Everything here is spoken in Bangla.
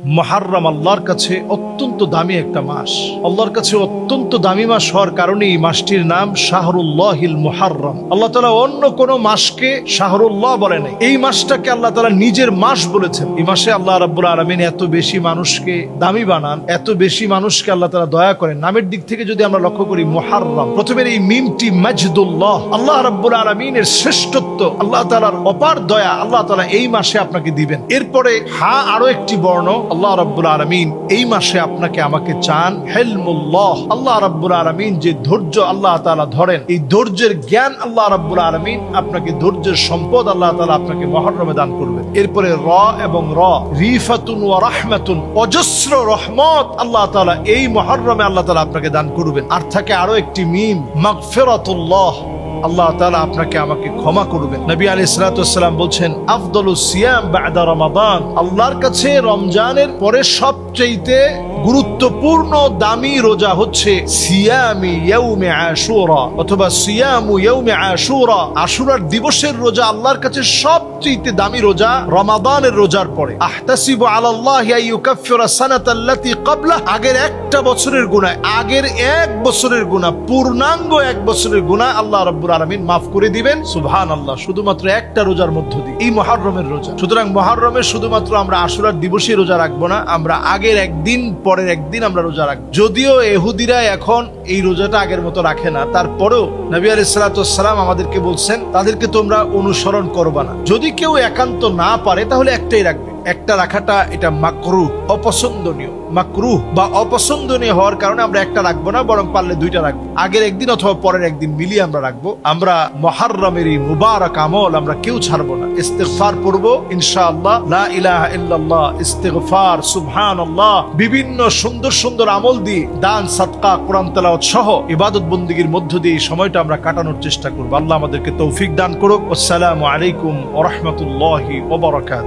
মুহররম আল্লাহর কাছে অত্যন্ত দামি একটা মাস। আল্লাহর কাছে অত্যন্ত দামি মাস হওয়ার কারণে এই মাসটির নাম শাহরুল্লাহিল মুহররম। আল্লাহ তাআলা অন্য কোন মাসকে শাহরুল্লাহ বলে নাই, এই মাসটাকে আল্লাহ তাআলা নিজের মাস বলেছেন। এই মাসে আল্লাহ রাব্বুল আলামিন এত বেশি মানুষকে দামি বানান, এত বেশি মানুষকে আল্লাহ তাআলা দয়া করেন। নামের দিক থেকে যদি আমরা লক্ষ্য করি মুহররম, প্রথমের এই মিমটি মাজদুল্লাহ, আল্লাহ রাব্বুল আলামিনের শ্রেষ্ঠত্ব, আল্লাহ তাআলার অপার দয়া আল্লাহ তাআলা এই মাসে আপনাকে দিবেন। এরপরে আরো একটি বর্ণ, আল্লাহ রাব্বুল আলামিন এই মাসে আপনাকে আমাকে চান হিলমুল্লাহ। আল্লাহ রাব্বুল আলামিন যে ধৈর্য আল্লাহ তাআলা ধরেন, এই ধৈর্যের জ্ঞান আল্লাহ রাব্বুল আলামিন আপনাকে, ধৈর্যের সম্পদ আল্লাহ তাআলা আপনাকে মুহররমে দান করবেন। এরপরে এবং রিফাতুন ওয়া রাহমাতুন, অজস্র রহমত আল্লাহ তাআলা এই মুহররমে আল্লাহ তাআলা আপনাকে দান করবেন। আর থাকে আরো একটি মিম, মাগফিরাতুল্লাহ, আল্লাহ তাআলা আপনাকে আমাকে ক্ষমা করবেন। নবী আলাইহিস সালাতু ওয়াস সালাম বলছেন আফদলুস সিয়াম বা'দা রমাদান, আল্লাহর কাছে রমজানের পরে সবচেয়ে গুরুত্বপূর্ণ দামি রোজা হচ্ছে সিয়ামি ইয়াউমে আশুরা অথবা সিয়ামু ইয়াউমে আশুরা। আশুরার দিবসের রোজা আল্লাহর কাছে সবচেয়ে দামি রোজা রমাদানের রোজার পরে। আহতাসিবু আলাল্লাহি আইয়ুকাফিরা সানাতাল্লাতী ক্বাবলা, আগের একটা বছরের গুনাহ, আগের এক বছরের গুনাহ, পূর্ণাঙ্গ এক বছরের গুনাহ আল্লাহ রাব্বুল আলামিন মাফ করে দিবেন। সুবহানাল্লাহ, শুধুমাত্র একটা রোজার মধ্য দিয়ে, এই মুহররমের রোজা। সুতরাং মুহররমে শুধুমাত্র আমরা আশুরার দিবসে রোজা রাখবো না, আমরা আগের একদিন পরের একদিন আমরা রোজা রাখবো। যদিও ইহুদিরা এখন এই রোজাটা আগের মতো রাখে না, তারপরেও নবী আলাইহিস সালাতু ওয়াস সালাম আমাদেরকে বলছেন তাদেরকে তোমরা অনুসরণ করবা না। যদি কেউ একান্ত না পারে তাহলে একটাই রাখবে, একটা রাখাটা এটা মাকরুহ, অপছন্দনীয়। মাকরুহ বা অপছন্দনীয় হওয়ার কারণে আমরা একটা রাখবো না, বরং পারলে দুইটা রাখবো, আগের একদিন অথবা পরের একদিন মিলিয়ে আমরা রাখবো। আমরা মুহররমের এই মুবারক আমল আমরা কেউ ছাড়বো না। ইস্তিগফার পড়বো ইনশাআল্লাহ, লা ইলাহা ইল্লাল্লাহ, ইস্তিগফার, সুবহানাল্লাহ, বিভিন্ন সুন্দর সুন্দর আমল দিয়ে দান, সাদকা, কোরআন তেলাওয়াত সহ ইবাদত বন্দেগীর মধ্য দিয়ে এই সময়টা আমরা কাটানোর চেষ্টা করবো। আল্লাহ আমাদেরকে তৌফিক দান করুক। আসসালামু আলাইকুম ওয়া রাহমাতুল্লাহি ওয়া বারাকাতুহু।